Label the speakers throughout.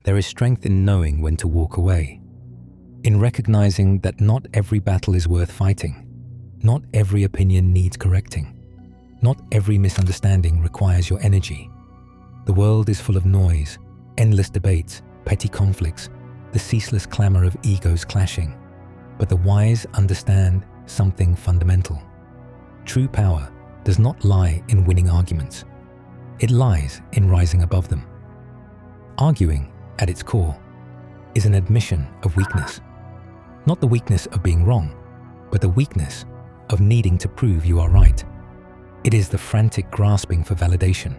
Speaker 1: There is strength in knowing when to walk away, in recognizing that not every battle is worth fighting, not every opinion needs correcting, not every misunderstanding requires your energy. The world is full of noise, endless debates, petty conflicts, the ceaseless clamor of egos clashing, but the wise understand something fundamental. True power does not lie in winning arguments. It lies in rising above them. Arguing, at its core, is an admission of weakness. Not the weakness of being wrong, but the weakness of needing to prove you are right. It is the frantic grasping for validation,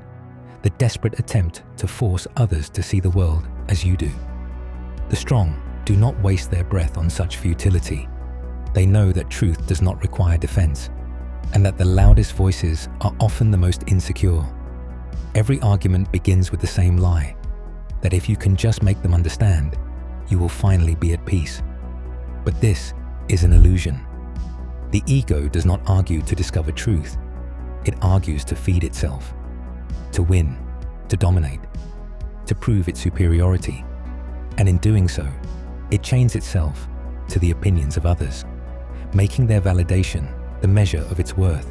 Speaker 1: the desperate attempt to force others to see the world as you do. The strong do not waste their breath on such futility. They know that truth does not require defense, and that the loudest voices are often the most insecure. Every argument begins with the same lie, that if you can just make them understand, you will finally be at peace. But this is an illusion. The ego does not argue to discover truth. It argues to feed itself, to win, to dominate, to prove its superiority. And in doing so, it chains itself to the opinions of others, making their validation the measure of its worth.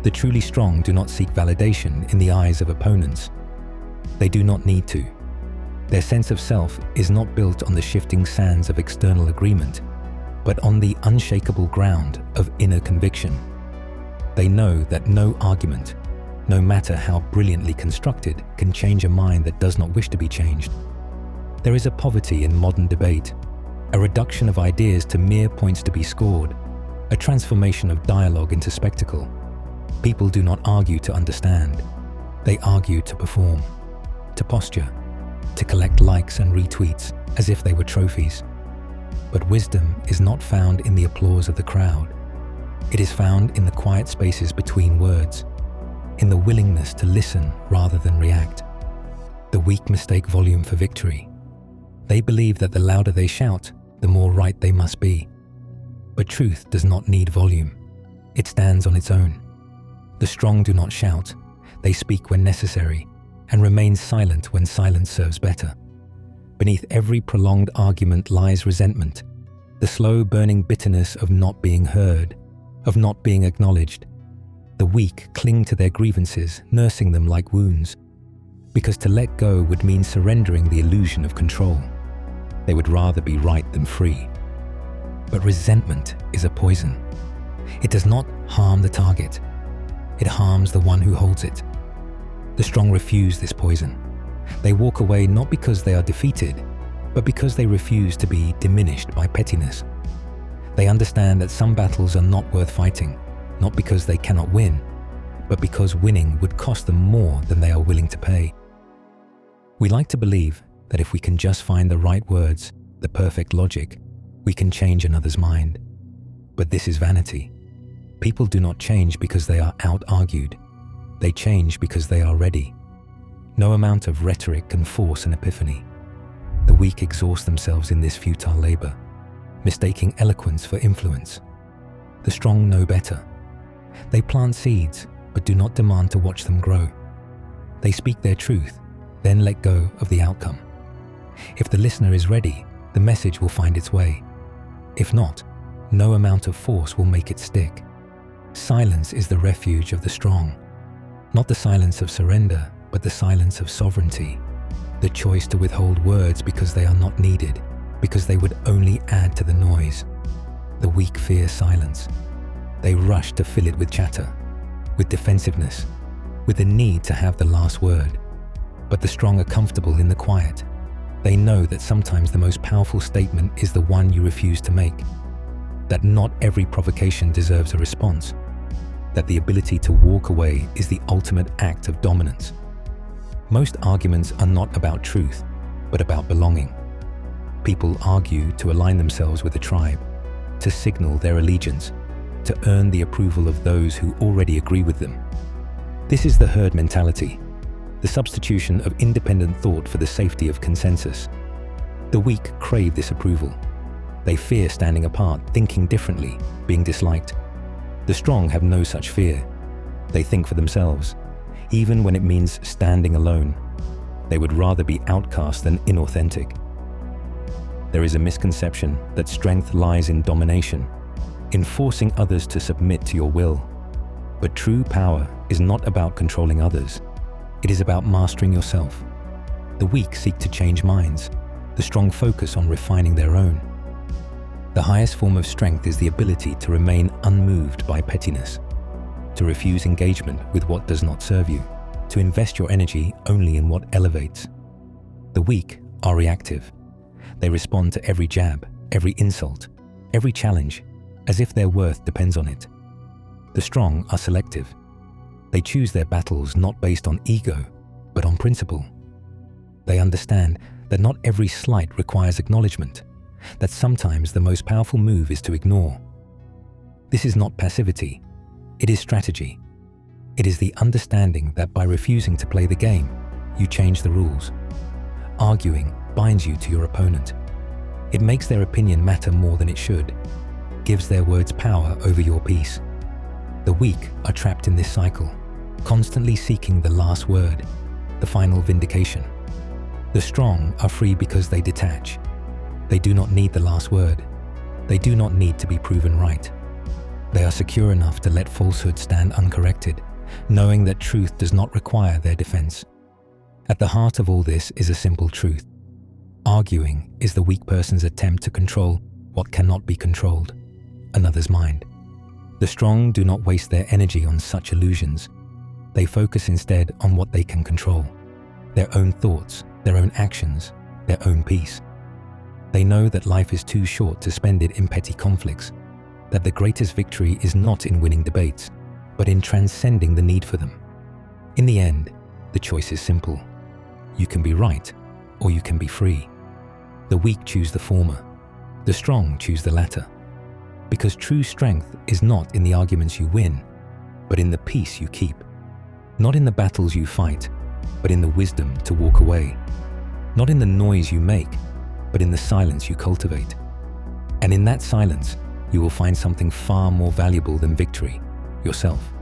Speaker 1: The truly strong do not seek validation in the eyes of opponents. They do not need to. Their sense of self is not built on the shifting sands of external agreement, but on the unshakable ground of inner conviction. They know that no argument, no matter how brilliantly constructed, can change a mind that does not wish to be changed. There is a poverty in modern debate, a reduction of ideas to mere points to be scored, a transformation of dialogue into spectacle. People do not argue to understand. They argue to perform, to posture, to collect likes and retweets as if they were trophies. But wisdom is not found in the applause of the crowd. It is found in the quiet spaces between words, in the willingness to listen rather than react. The weak mistake volume for victory. They believe that the louder they shout, the more right they must be. But truth does not need volume. It stands on its own. The strong do not shout. They speak when necessary and remain silent when silence serves better. Beneath every prolonged argument lies resentment, the slow burning bitterness of not being heard, of not being acknowledged. The weak cling to their grievances, nursing them like wounds, because to let go would mean surrendering the illusion of control. They would rather be right than free. But resentment is a poison. It does not harm the target. It harms the one who holds it. The strong refuse this poison. They walk away not because they are defeated, but because they refuse to be diminished by pettiness. They understand that some battles are not worth fighting, not because they cannot win, but because winning would cost them more than they are willing to pay. We like to believe that if we can just find the right words, the perfect logic, we can change another's mind. But this is vanity. People do not change because they are out-argued. They change because they are ready. No amount of rhetoric can force an epiphany. The weak exhaust themselves in this futile labor, mistaking eloquence for influence. The strong know better. They plant seeds, but do not demand to watch them grow. They speak their truth, then let go of the outcome. If the listener is ready, the message will find its way. If not, no amount of force will make it stick. Silence is the refuge of the strong. Not the silence of surrender, but the silence of sovereignty. The choice to withhold words because they are not needed, because they would only add to the noise. The weak fear silence. They rush to fill it with chatter, with defensiveness, with the need to have the last word. But the strong are comfortable in the quiet. They know that sometimes the most powerful statement is the one you refuse to make. That not every provocation deserves a response. That the ability to walk away is the ultimate act of dominance. Most arguments are not about truth, but about belonging. People argue to align themselves with a tribe, to signal their allegiance, to earn the approval of those who already agree with them. This is the herd mentality, the substitution of independent thought for the safety of consensus. The weak crave this approval. They fear standing apart, thinking differently, being disliked. The strong have no such fear. They think for themselves, even when it means standing alone. They would rather be outcast than inauthentic. There is a misconception that strength lies in domination, in forcing others to submit to your will. But true power is not about controlling others. It is about mastering yourself. The weak seek to change minds. The strong focus on refining their own. The highest form of strength is the ability to remain unmoved by pettiness, to refuse engagement with what does not serve you, to invest your energy only in what elevates. The weak are reactive. They respond to every jab, every insult, every challenge, as if their worth depends on it. The strong are selective. They choose their battles not based on ego, but on principle. They understand that not every slight requires acknowledgement, that sometimes the most powerful move is to ignore. This is not passivity, it is strategy. It is the understanding that by refusing to play the game, you change the rules. Arguing binds you to your opponent. It makes their opinion matter more than it should, gives their words power over your peace. The weak are trapped in this cycle, constantly seeking the last word, the final vindication. The strong are free because they detach. They do not need the last word. They do not need to be proven right. They are secure enough to let falsehood stand uncorrected, knowing that truth does not require their defense. At the heart of all this is a simple truth. Arguing is the weak person's attempt to control what cannot be controlled, another's mind. The strong do not waste their energy on such illusions. They focus instead on what they can control, their own thoughts, their own actions, their own peace. They know that life is too short to spend it in petty conflicts, that the greatest victory is not in winning debates, but in transcending the need for them. In the end, the choice is simple. You can be right, or you can be free. The weak choose the former. The strong choose the latter. Because true strength is not in the arguments you win, but in the peace you keep. Not in the battles you fight, but in the wisdom to walk away. Not in the noise you make, but in the silence you cultivate. And in that silence, you will find something far more valuable than victory, yourself.